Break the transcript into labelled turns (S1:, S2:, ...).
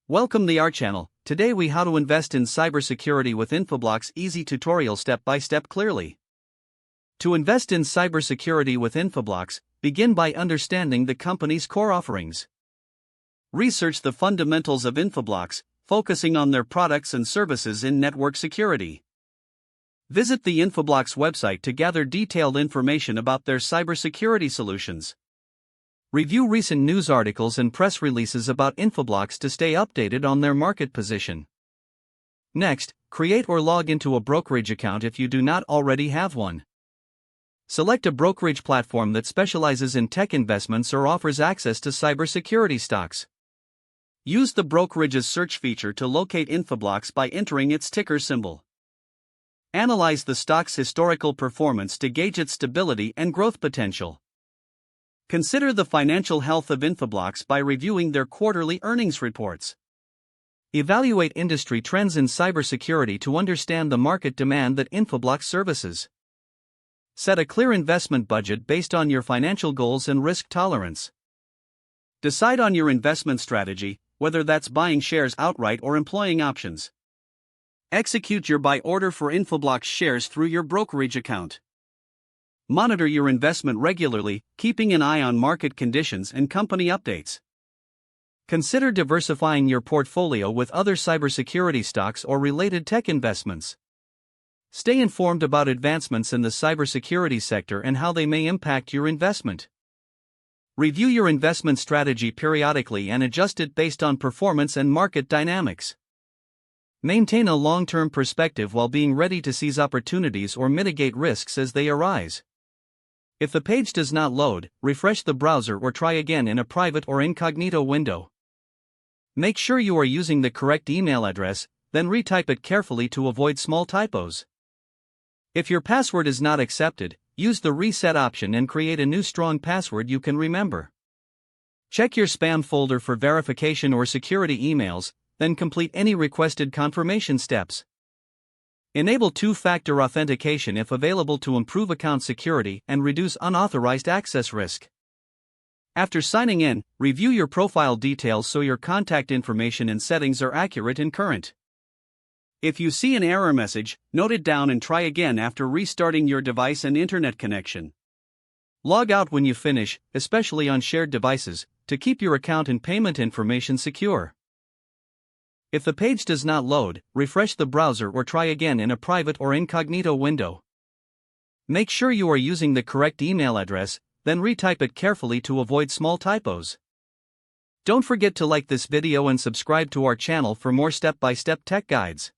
S1: Welcome to our channel. Today we how to invest in cybersecurity with Infoblox easy tutorial step by step clearly. To invest in cybersecurity with Infoblox, begin by understanding the company's core offerings. Research the fundamentals of Infoblox, focusing on their products and services in network security. Visit the Infoblox website to gather detailed information about their cybersecurity solutions. Review recent news articles and press releases about Infoblox to stay updated on their market position. Next, create or log into a brokerage account if you do not already have one. Select a brokerage platform that specializes in tech investments or offers access to cybersecurity stocks. Use the brokerage's search feature to locate Infoblox by entering its ticker symbol. Analyze the stock's historical performance to gauge its stability and growth potential. Consider the financial health of Infoblox by reviewing their quarterly earnings reports. Evaluate industry trends in cybersecurity to understand the market demand that Infoblox services. Set a clear investment budget based on your financial goals and risk tolerance. Decide on your investment strategy, whether that's buying shares outright or employing options. Execute your buy order for Infoblox shares through your brokerage account. Monitor your investment regularly, keeping an eye on market conditions and company updates. Consider diversifying your portfolio with other cybersecurity stocks or related tech investments. Stay informed about advancements in the cybersecurity sector and how they may impact your investment. Review your investment strategy periodically and adjust it based on performance and market dynamics. Maintain a long-term perspective while being ready to seize opportunities or mitigate risks as they arise. If the page does not load, refresh the browser or try again in a private or incognito window. Make sure you are using the correct email address, then retype it carefully to avoid small typos. If your password is not accepted, use the reset option and create a new strong password you can remember. Check your spam folder for verification or security emails, then complete any requested confirmation steps. Enable two-factor authentication if available to improve account security and reduce unauthorized access risk. After signing in, review your profile details so your contact information and settings are accurate and current. If you see an error message, note it down and try again after restarting your device and internet connection. Log out when you finish, especially on shared devices, to keep your account and payment information secure. If the page does not load, refresh the browser or try again in a private or incognito window. Make sure you are using the correct email address, then retype it carefully to avoid small typos. Don't forget to like this video and subscribe to our channel for more step-by-step tech guides.